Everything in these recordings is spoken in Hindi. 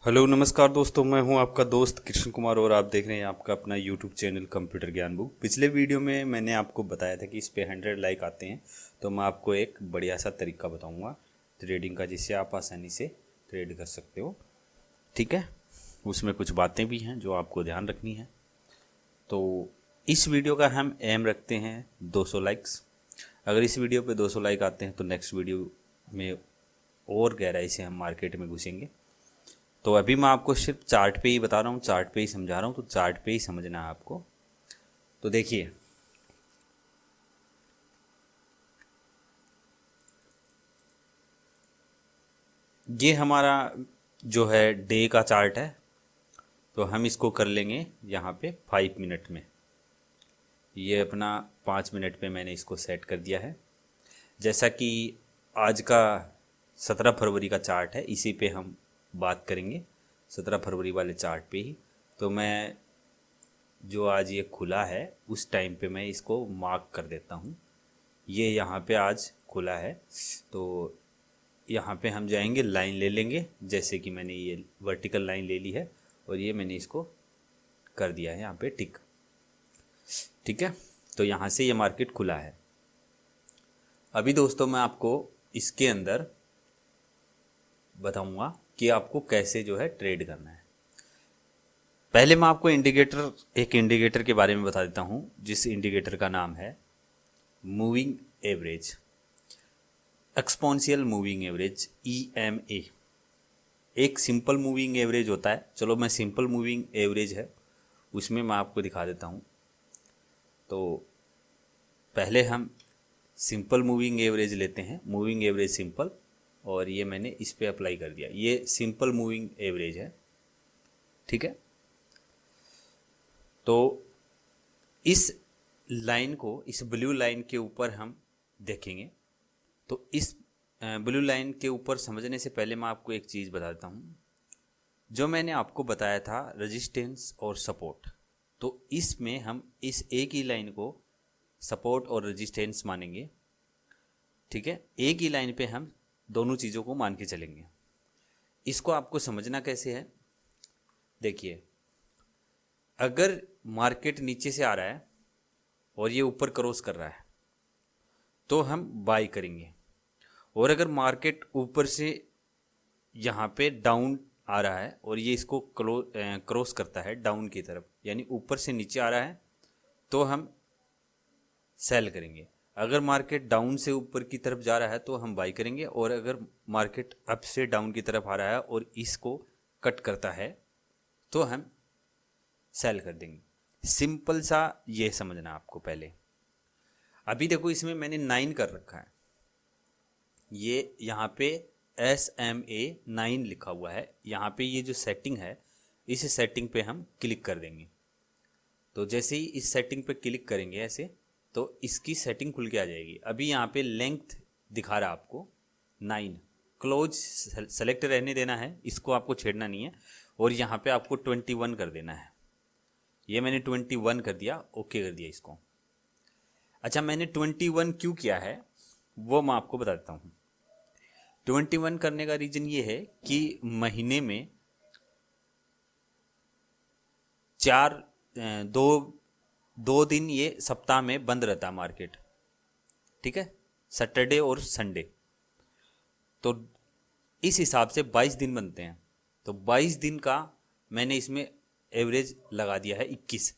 हेलो नमस्कार दोस्तों, मैं हूं आपका दोस्त कृष्ण कुमार और आप देख रहे हैं आपका अपना यूट्यूब चैनल कंप्यूटर ज्ञान बुक। पिछले वीडियो में मैंने आपको बताया था कि इस पे 100 लाइक आते हैं तो मैं आपको एक बढ़िया सा तरीका बताऊंगा ट्रेडिंग का, जिससे आप आसानी से ट्रेड कर सकते हो। ठीक है, उसमें कुछ बातें भी हैं जो आपको ध्यान रखनी है। तो इस वीडियो का हम एम रखते हैं 200 लाइक्स। अगर इस वीडियो पे 200 लाइक आते हैं तो नेक्स्ट वीडियो में और गहराई से हम मार्केट में घुसेंगे। तो अभी मैं आपको सिर्फ चार्ट पे ही बता रहा हूँ, चार्ट पे ही समझा रहा हूँ, तो चार्ट पे ही समझना है आपको। तो देखिए, ये हमारा जो है डे का चार्ट है। तो हम इसको कर लेंगे यहाँ पे 5 मिनट में। ये अपना 5 मिनट पे मैंने इसको सेट कर दिया है। जैसा कि आज का 17 फरवरी का चार्ट है, इसी पे हम बात करेंगे, 17 फरवरी वाले चार्ट पे ही। तो मैं जो आज ये खुला है उस टाइम पे मैं इसको मार्क कर देता हूँ। ये यहाँ पे आज खुला है, तो यहाँ पे हम जाएंगे, लाइन ले लेंगे। जैसे कि मैंने ये वर्टिकल लाइन ले ली है और ये मैंने इसको कर दिया है यहाँ पे टिक। ठीक है, तो यहाँ से ये मार्केट खुला है। अभी दोस्तों मैं आपको इसके अंदर बताऊंगा कि आपको कैसे जो है ट्रेड करना है। पहले मैं आपको एक इंडिकेटर के बारे में बता देता हूँ, जिस इंडिकेटर का नाम है moving average, exponential moving average, EMA। एक सिंपल मूविंग एवरेज होता है। चलो मैं सिंपल मूविंग एवरेज है उसमें मैं आपको दिखा देता हूँ। तो पहले हम सिंपल मूविंग एवरेज लेते हैं, मूविंग एवरेज सिंपल, और ये मैंने इस पे अप्लाई कर दिया। ये सिंपल मूविंग एवरेज है। ठीक है, तो इस लाइन को, इस ब्लू लाइन के ऊपर हम देखेंगे। तो इस ब्लू लाइन के ऊपर समझने से पहले मैं आपको एक चीज़ बता देता हूँ। जो मैंने आपको बताया था रेजिस्टेंस और सपोर्ट, तो इसमें हम इस एक ही लाइन को सपोर्ट और रेजिस्टेंस मानेंगे। ठीक है, एक ही लाइन पे हम दोनों चीज़ों को मान के चलेंगे। इसको आपको समझना कैसे है, देखिए। अगर मार्केट नीचे से आ रहा है और ये ऊपर क्रॉस कर रहा है तो हम बाई करेंगे। और अगर मार्केट ऊपर से यहाँ पे डाउन आ रहा है और ये इसको क्रॉस करता है डाउन की तरफ, यानी ऊपर से नीचे आ रहा है, तो हम सेल करेंगे। अगर मार्केट डाउन से ऊपर की तरफ जा रहा है तो हम बाई करेंगे। और अगर मार्केट अप से डाउन की तरफ आ रहा है और इसको कट करता है तो हम सेल कर देंगे। सिंपल सा ये समझना आपको पहले। अभी देखो, इसमें मैंने 9 कर रखा है। ये यहाँ पे SMA 9 लिखा हुआ है। यहाँ पे ये जो सेटिंग है, इस सेटिंग पे हम क्लिक कर देंगे। तो जैसे ही इस सेटिंग पे क्लिक करेंगे ऐसे, तो इसकी सेटिंग खुल के आ जाएगी। अभी यहाँ पे लेंथ दिखा रहा है आपको 9। क्लोज सेलेक्ट रहने देना है, इसको आपको छेड़ना नहीं है। और यहाँ पे आपको 21 कर देना है। ये मैंने 21 कर दिया, ओके कर दिया इसको। अच्छा, मैंने 21 क्यों किया है वो मैं आपको बता देता हूँ। 21 करने का रीज़न ये है कि महीने में चार दो दो दिन ये सप्ताह में बंद रहता है मार्केट। ठीक है, सैटरडे और संडे। तो इस हिसाब से 22 दिन बनते हैं। तो 22 दिन का मैंने इसमें एवरेज लगा दिया है 21।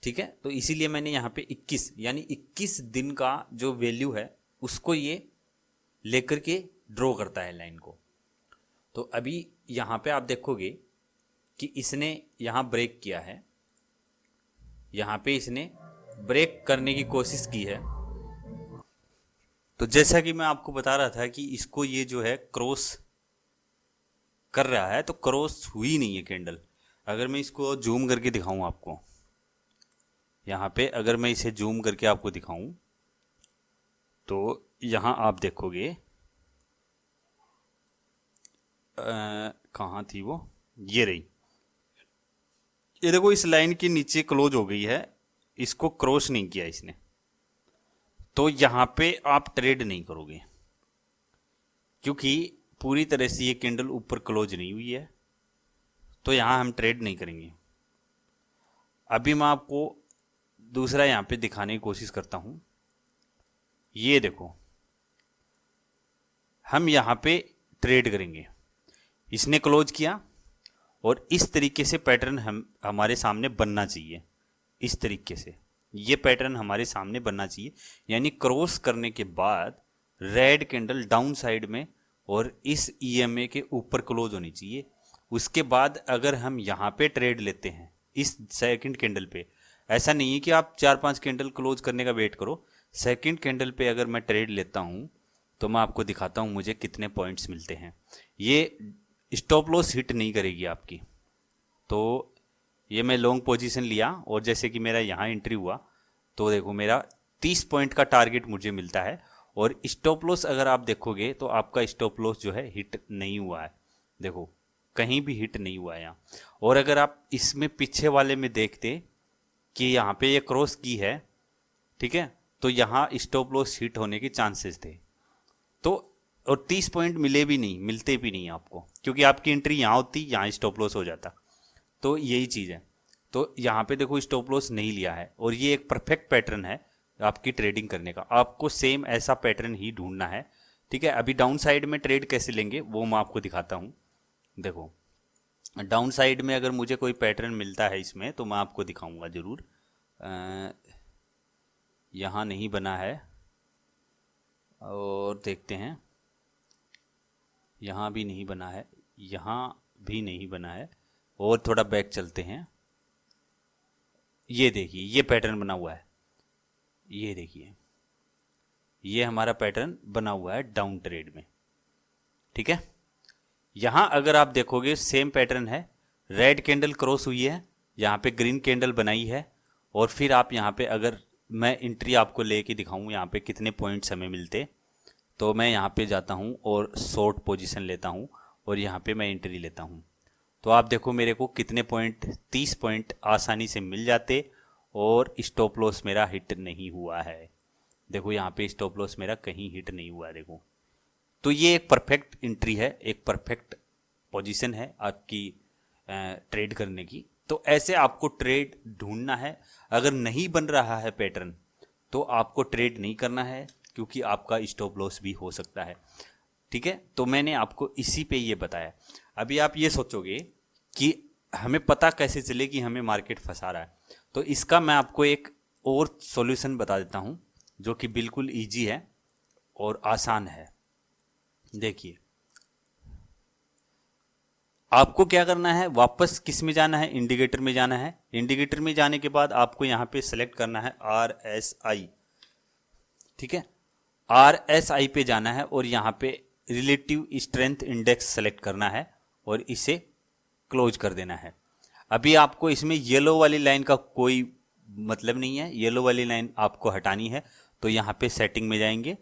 ठीक है, तो इसीलिए मैंने यहाँ पे 21 यानी 21 दिन का जो वैल्यू है उसको ये लेकर के ड्रॉ करता है लाइन को। तो अभी यहाँ पे आप देखोगे कि इसने यहाँ ब्रेक किया है, यहाँ पे इसने ब्रेक करने की कोशिश की है। तो जैसा कि मैं आपको बता रहा था कि इसको ये जो है क्रॉस कर रहा है, तो क्रॉस हुई नहीं है कैंडल। अगर मैं इसको जूम करके दिखाऊं आपको, यहाँ पे अगर मैं इसे जूम करके आपको दिखाऊं तो यहाँ आप देखोगे कहाँ थी वो, ये रही। ये देखो, इस लाइन के नीचे क्लोज हो गई है, इसको क्रॉस नहीं किया इसने। तो यहाँ पे आप ट्रेड नहीं करोगे क्योंकि पूरी तरह से ये कैंडल ऊपर क्लोज नहीं हुई है। तो यहाँ हम ट्रेड नहीं करेंगे। अभी मैं आपको दूसरा यहाँ पे दिखाने की कोशिश करता हूँ। ये देखो, हम यहाँ पे ट्रेड करेंगे, इसने क्लोज किया और इस तरीके से पैटर्न हमारे सामने बनना चाहिए। इस तरीके से ये पैटर्न हमारे सामने बनना चाहिए, यानी क्रॉस करने के बाद रेड कैंडल डाउन साइड में और इस ईएमए के ऊपर क्लोज होनी चाहिए। उसके बाद अगर हम यहाँ पे ट्रेड लेते हैं इस सेकंड कैंडल पे, ऐसा नहीं है कि आप 4-5 कैंडल क्लोज करने का वेट करो। सेकंड कैंडल पे अगर मैं ट्रेड लेता हूँ तो मैं आपको दिखाता हूँ मुझे कितने पॉइंट्स मिलते हैं। ये स्टॉप लॉस हिट नहीं करेगी आपकी। तो ये मैं लॉन्ग पोजीशन लिया और जैसे कि मेरा यहाँ एंट्री हुआ तो देखो मेरा 30 पॉइंट का टारगेट मुझे मिलता है। और स्टॉप लॉस अगर आप देखोगे तो आपका स्टॉप लॉस जो है हिट नहीं हुआ है, देखो कहीं भी हिट नहीं हुआ है यहाँ। और अगर आप इसमें पीछे वाले में देखते कि यहाँ पे ये क्रॉस की है, ठीक है, तो यहाँ स्टॉप लॉस हिट होने के चांसेस थे। तो और 30 पॉइंट मिलते भी नहीं आपको, क्योंकि आपकी एंट्री यहाँ होती, यहाँ स्टॉप लॉस हो जाता। तो यही चीज़ है। तो यहाँ पे देखो स्टॉप लॉस नहीं लिया है और ये एक परफेक्ट पैटर्न है आपकी ट्रेडिंग करने का। आपको सेम ऐसा पैटर्न ही ढूंढना है, ठीक है। अभी डाउन साइड में ट्रेड कैसे लेंगे वो मैं आपको दिखाता हूँ। देखो डाउन साइड में अगर मुझे कोई पैटर्न मिलता है इसमें तो मैं आपको दिखाऊंगा ज़रूर। यहाँ नहीं बना है और देखते हैं, यहाँ भी नहीं बना है, यहाँ भी नहीं बना है। और थोड़ा बैक चलते हैं, ये देखिए ये पैटर्न बना हुआ है, ये देखिए ये हमारा पैटर्न बना हुआ है डाउन ट्रेड में, ठीक है। यहाँ अगर आप देखोगे सेम पैटर्न है, रेड कैंडल क्रॉस हुई है, यहाँ पे ग्रीन कैंडल बनाई है और फिर आप यहाँ पे अगर मैं एंट्री आपको लेके दिखाऊं यहाँ पे कितने पॉइंट्स हमें मिलते, तो मैं यहाँ पे जाता हूँ और शॉर्ट पोजीशन लेता हूँ और यहाँ पे मैं एंट्री लेता हूँ। तो आप देखो मेरे को कितने पॉइंट, 30 पॉइंट आसानी से मिल जाते और स्टॉप लॉस मेरा हिट नहीं हुआ है। देखो यहाँ पे स्टॉप लॉस मेरा कहीं हिट नहीं हुआ है, देखो। तो ये एक परफेक्ट एंट्री है, एक परफेक्ट पोजीशन है आपकी ट्रेड करने की। तो ऐसे आपको ट्रेड ढूंढना है। अगर नहीं बन रहा है पैटर्न तो आपको ट्रेड नहीं करना है, क्योंकि आपका स्टॉप लॉस भी हो सकता है, ठीक है। तो मैंने आपको इसी पे ये बताया। अभी आप ये सोचोगे कि हमें पता कैसे चले कि हमें मार्केट फंसा रहा है, तो इसका मैं आपको एक और सॉल्यूशन बता देता हूँ जो कि बिल्कुल इजी है और आसान है। देखिए आपको क्या करना है, वापस किस में जाना है, इंडिकेटर में जाना है। इंडिकेटर में जाने के बाद आपको यहाँ पे सेलेक्ट करना है RSI, ठीक है। RSI पे जाना है और यहाँ पे रिलेटिव स्ट्रेंथ इंडेक्स सेलेक्ट करना है और इसे क्लोज कर देना है। अभी आपको इसमें येलो वाली लाइन का कोई मतलब नहीं है, येलो वाली लाइन आपको हटानी है। तो यहाँ पे सेटिंग में जाएंगे,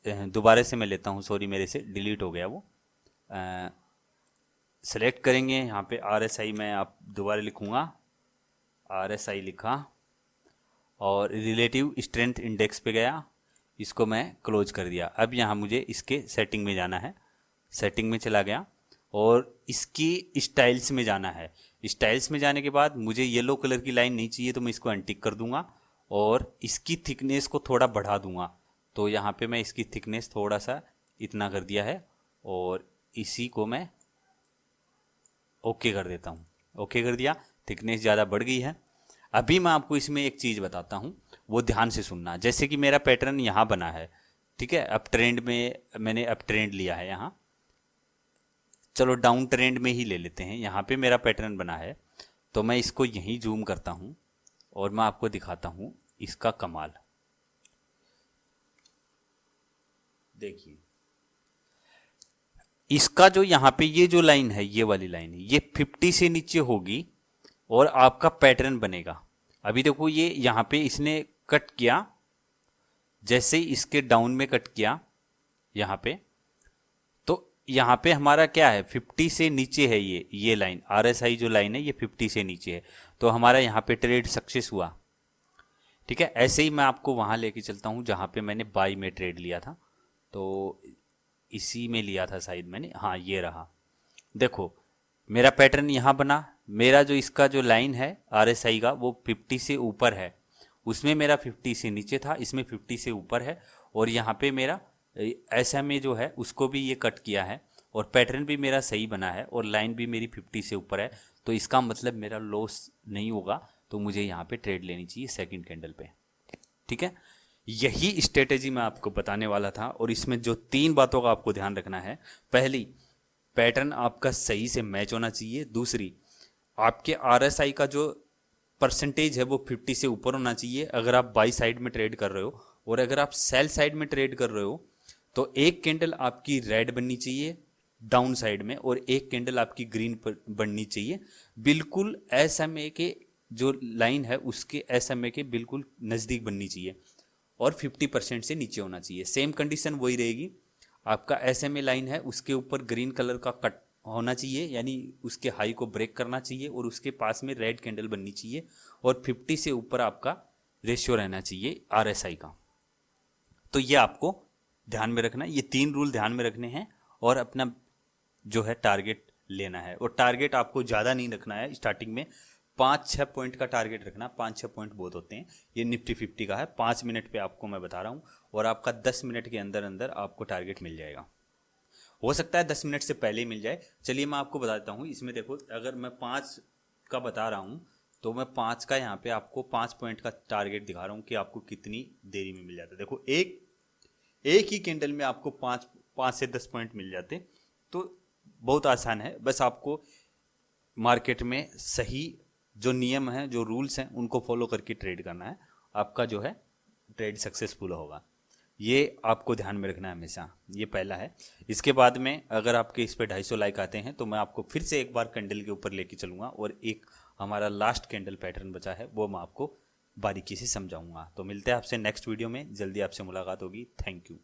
दोबारा से मैं लेता हूँ, सॉरी मेरे से डिलीट हो गया वो। सेलेक्ट करेंगे यहाँ पे RSI, मैं आप दोबारा लिखूँगा, RSI लिखा और रिलेटिव स्ट्रेंथ इंडेक्स पे गया, इसको मैं क्लोज कर दिया। अब यहाँ मुझे इसके सेटिंग में जाना है, सेटिंग में चला गया और इसकी स्टाइल्स में जाना है। स्टाइल्स में जाने के बाद मुझे येलो कलर की लाइन नहीं चाहिए तो मैं इसको अनटिक कर दूंगा और इसकी थिकनेस को थोड़ा बढ़ा दूंगा। तो यहाँ पे मैं इसकी थिकनेस थोड़ा सा इतना कर दिया है और इसी को मैं ओके कर देता हूँ। ओके कर दिया, थिकनेस ज़्यादा बढ़ गई है। अभी मैं आपको इसमें एक चीज़ बताता हूँ, वो ध्यान से सुनना। जैसे कि मेरा पैटर्न यहाँ बना है, ठीक है, अप ट्रेंड में मैंने अप ट्रेंड लिया है यहाँ, चलो डाउन ट्रेंड में ही ले लेते हैं। यहाँ पे मेरा पैटर्न बना है तो मैं इसको यहीं जूम करता हूँ और मैं आपको दिखाता हूँ इसका कमाल। देखिए इसका जो यहाँ पे ये जो लाइन है, ये वाली लाइन है, ये 50 से नीचे होगी और आपका पैटर्न बनेगा। अभी देखो ये यहाँ पे इसने कट किया, जैसे ही इसके डाउन में कट किया यहाँ पे, तो यहाँ पे हमारा क्या है, 50 से नीचे है ये लाइन, RSI जो लाइन है ये 50 से नीचे है, तो हमारा यहाँ पे ट्रेड सक्सेस हुआ, ठीक है। ऐसे ही मैं आपको वहाँ लेके चलता हूँ जहाँ पे मैंने बाई में ट्रेड लिया था, तो इसी में लिया था शायद मैंने, हाँ ये रहा। देखो मेरा पैटर्न यहाँ बना, मेरा जो इसका जो लाइन है RSI का वो 50 से ऊपर है, उसमें मेरा 50 से नीचे था, इसमें 50 से ऊपर है। और यहाँ पे मेरा SMA जो है उसको भी ये कट किया है और पैटर्न भी मेरा सही बना है और लाइन भी मेरी 50 से ऊपर है। तो इसका मतलब मेरा लॉस नहीं होगा, तो मुझे यहाँ पे ट्रेड लेनी चाहिए सेकंड कैंडल पे। ठीक है, यही स्ट्रेटेजी मैं आपको बताने वाला था। और इसमें जो 3 बातों का आपको ध्यान रखना है, पहली, पैटर्न आपका सही से मैच होना चाहिए। दूसरी, आपके RSI का जो परसेंटेज है वो 50 से ऊपर होना चाहिए अगर आप बाई साइड में ट्रेड कर रहे हो। और अगर आप सेल साइड में ट्रेड कर रहे हो तो एक कैंडल आपकी रेड बननी चाहिए डाउन साइड में और एक कैंडल आपकी ग्रीन बननी चाहिए, बिल्कुल SMA के जो लाइन है उसके SMA के बिल्कुल नज़दीक बननी चाहिए और 50% से नीचे होना चाहिए। सेम कंडीशन वही रहेगी, आपका SMA लाइन है उसके ऊपर ग्रीन कलर का कट होना चाहिए, यानी उसके हाई को ब्रेक करना चाहिए और उसके पास में रेड कैंडल बननी चाहिए और 50 से ऊपर आपका रेशियो रहना चाहिए RSI का। तो ये आपको ध्यान में रखना है, ये 3 रूल ध्यान में रखने हैं और अपना जो है टारगेट लेना है। और टारगेट आपको ज़्यादा नहीं रखना है, स्टार्टिंग में 5-6 पॉइंट का टारगेट रखना, 5-6 पॉइंट बहुत होते हैं। ये निफ्टी 50 का है, 5 मिनट पे आपको मैं बता रहा हूँ और आपका 10 मिनट के अंदर अंदर आपको टारगेट मिल जाएगा। हो सकता है 10 मिनट से पहले ही मिल जाए। चलिए मैं आपको बता देता हूँ, इसमें देखो अगर मैं 5 का बता रहा हूँ तो मैं 5 का यहाँ पे आपको 5 पॉइंट का टारगेट दिखा रहा हूँ कि आपको कितनी देरी में मिल जाता है। देखो एक ही कैंडल में आपको 5 से 10 पॉइंट मिल जाते, तो बहुत आसान है। बस आपको मार्केट में सही जो नियम हैं, जो रूल्स हैं, उनको फॉलो करके ट्रेड करना है, आपका जो है ट्रेड सक्सेसफुल होगा। ये आपको ध्यान में रखना है हमेशा, ये पहला है। इसके बाद में अगर आपके इस पे 250 लाइक आते हैं तो मैं आपको फिर से एक बार कैंडल के ऊपर लेके चलूँगा और एक हमारा लास्ट कैंडल पैटर्न बचा है वो मैं आपको बारीकी से समझाऊंगा। तो मिलते हैं आपसे नेक्स्ट वीडियो में, जल्दी आपसे मुलाकात होगी। Thank you.